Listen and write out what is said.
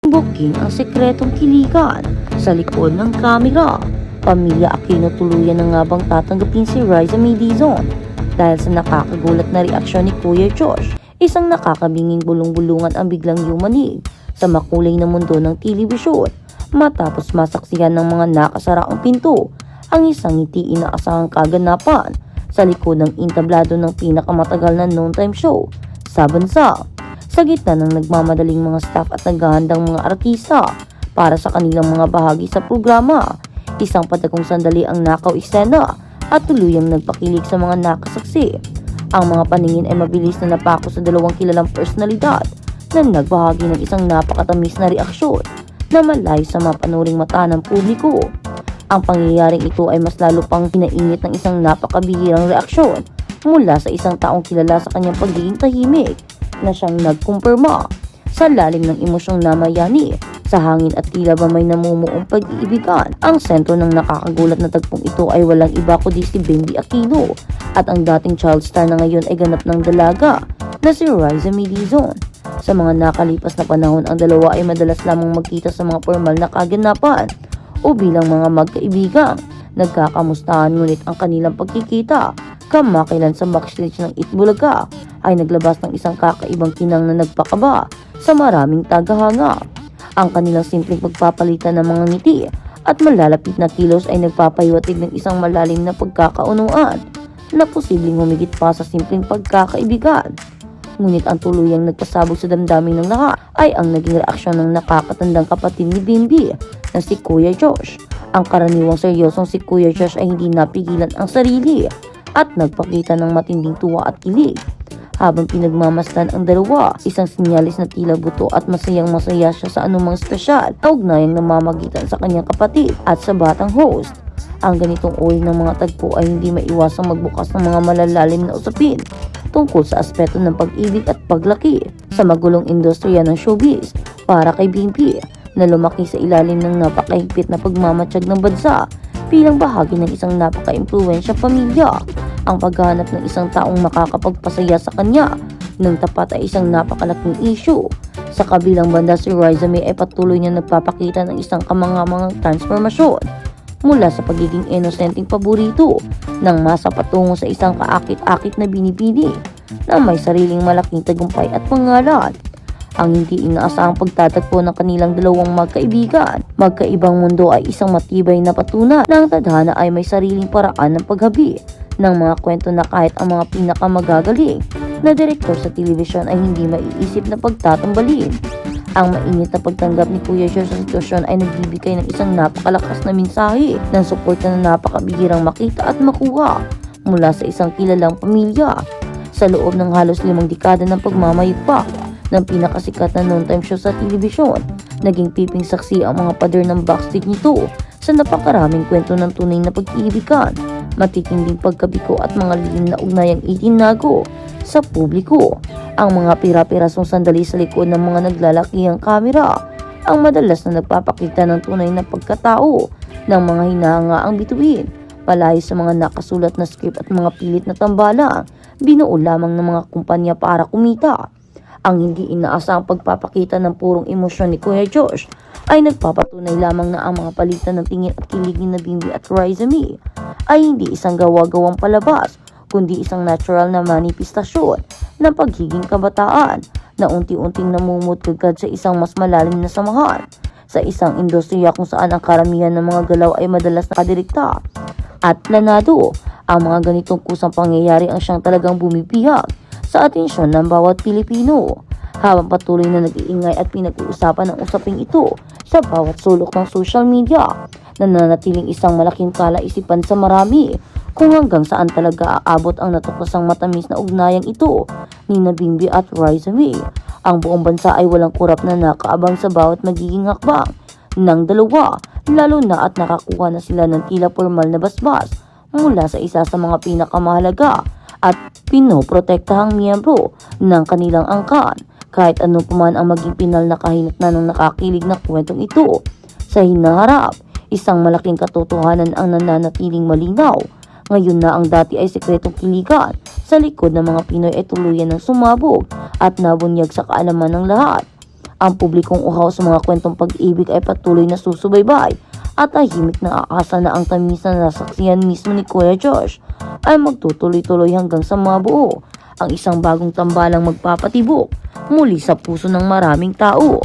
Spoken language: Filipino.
Booking ang sekretong kiligan sa likod ng kamera. Pamilya Aquino tuluyan na nga bang tatanggapin si Riza May Dizon dahil sa nakakagulat na reaksyon ni Kuya Josh? Isang nakakabinging bulong-bulungan ang biglang yumanig sa makulay na mundo ng telebisyon matapos masaksihan ng mga nakasaraang pinto ang isang hindi inaasahang kaganapan sa likod ng entablado ng pinakamatagal na noontime show sa bansa. Sa gitna ng nagmamadaling mga staff at naghahandang mga artista para sa kanilang mga bahagi sa programa, isang patagong sandali ang nakaw eksena at tuluyang nagpakilig sa mga nakasaksi. Ang mga paningin ay mabilis na napako sa dalawang kilalang personalidad na nagbahagi ng isang napakatamis na reaksyon na malayo sa mapanuring mata ng publiko. Ang pangyayaring ito ay mas lalo pang pinainit ng isang napakabihirang reaksyon mula sa isang taong kilala sa kanyang pagiging tahimik na siyang nagkumpirma sa lalim ng emosyong namayani sa hangin at tila ba may namumuong pag-iibigan. Ang sentro ng nakakagulat na tagpong ito ay walang iba kundi si Bimbi Aquino at ang dating child star na ngayon ay ganap ng dalaga na si Riza May Dizon. Sa mga nakalipas na panahon, ang dalawa ay madalas lamang magkita sa mga formal na kaganapan o bilang mga magkaibigang nagkakamustahan, ngunit ang kanilang pagkikita kamakailan sa backstage ng Itbulaga ay naglabas ng isang kakaibang kinang na nagpakaba sa maraming tagahanga. Ang kanilang simpleng pagpapalitan ng mga ngiti at malalapit na kilos ay nagpapahiwatig ng isang malalim na pagkakaunuan na posibleng humigit pa sa simpleng pagkakaibigan. Ngunit ang tuluyang nagpasabog sa damdamin ng lahat ay ang naging reaksyon ng nakakatandang kapatid ni Bimbi na si Kuya Josh. Ang karaniwang seryosong si Kuya Josh ay hindi napigilan ang sarili at nagpakita ng matinding tuwa at kilig. Habang pinagmamasdan ang dalawa, isang sinyalis na tila buto at masayang masaya siya sa anumang espesyal na ugnayang namamagitan sa kanyang kapatid at sa batang host. Ang ganitong uri ng mga tagpo ay hindi maiwasang magbukas ng mga malalalim na usapin tungkol sa aspeto ng pag-ibig at paglaki sa magulong industriya ng showbiz para kay Bimbi na lumaki sa ilalim ng napakahigpit na pagmamatsyag ng bansa bilang bahagi ng isang napaka-impluwensyang pamilya. Ang paghahanap ng isang taong makakapagpasaya sa kanya ng tapat ay isang napakalaking issue. Sa kabilang banda, si Riza May ay patuloy na nagpapakita ng isang kamangamangang transformasyon mula sa pagiging inosenteng paborito ng masa patungo sa isang kaakit-akit na binibini na may sariling malaking tagumpay at pangalan. Ang hindi inaasahang pagtatagpo ng kanilang dalawang magkaibigan, magkaibang mundo ay isang matibay na patunay na ang tadhana ay may sariling paraan ng paghabi ng mga kwento na kahit ang mga pinakamagagaling na direktor sa telebisyon ay hindi maiisip na pagtatambalin. Ang mainit na pagtanggap ni Kuya Josh sa sitwasyon ay nagbibigay ng isang napakalakas na mensahe ng suporta na napakabihirang makita at makuha mula sa isang kilalang pamilya. Sa loob ng halos 5 dekada ng pagmamayagpag ng pinakasikat na noontime show sa telebisyon, naging piping saksi ang mga pader ng backstage nito sa napakaraming kwento ng tunay na pag-iibigan, matitinding pagkabiko at mga lihim na ugnayang itinago sa publiko. Ang mga pira-pirasong sandali sa likod ng mga naglalakihang kamera ang madalas na nagpapakita ng tunay na pagkatao ng mga hinahangaang bituin, palayo sa mga nakasulat na script at mga pilit na tambalang binuo lamang ng mga kumpanya para kumita. Ang hindi inaasahang pagpapakita ng purong emosyon ni Kuya Josh ay nagpapatunay lamang na ang mga palitan ng tingin at kiligin na Bimbi at Riza May ay hindi isang gawa-gawang palabas, kundi isang natural na manifestasyon ng pagiging kabataan na unti-unting namumutgagad sa isang mas malalim na samahan sa isang industriya kung saan ang karamihan ng mga galaw ay madalas nakadirekta at planado. Ang mga ganitong kusang pangyayari ang siyang talagang bumibihag sa atensyon ng bawat Pilipino, habang patuloy na nag-iingay at pinag-uusapan ang usaping ito sa bawat sulok ng social media. Nananatiling isang malaking kalaisipan sa marami kung hanggang saan talaga aabot ang natuklasang matamis na ugnayang ito ni Bimbi at Riza May. Ang buong bansa ay walang kurap na nakaabang sa bawat magiging hakbang ng dalawa, lalo na at nakakuha na sila ng tila formal na basbas mula sa isa sa mga pinakamahalaga at pinoprotektahang miyembro ng kanilang angkan. Kahit ano paman ang maging pinal na kahinatnan ng nakakilig na kwentong ito, sa hinaharap, isang malaking katotohanan ang nananatiling malinaw. Ngayon na ang dati ay sekretong kiligan sa likod ng mga Pinoy ay tuluyan ng sumabog at nabunyag sa kaalaman ng lahat. Ang publikong uhaw sa mga kwentong pag-ibig ay patuloy na susubaybay at tahimik na aasa na ang tamis na nasaksihan mismo ni Kuya Josh ay magtutuloy-tuloy hanggang sa mabuo ang isang bagong tambalang magpapatibok muli sa puso ng maraming tao.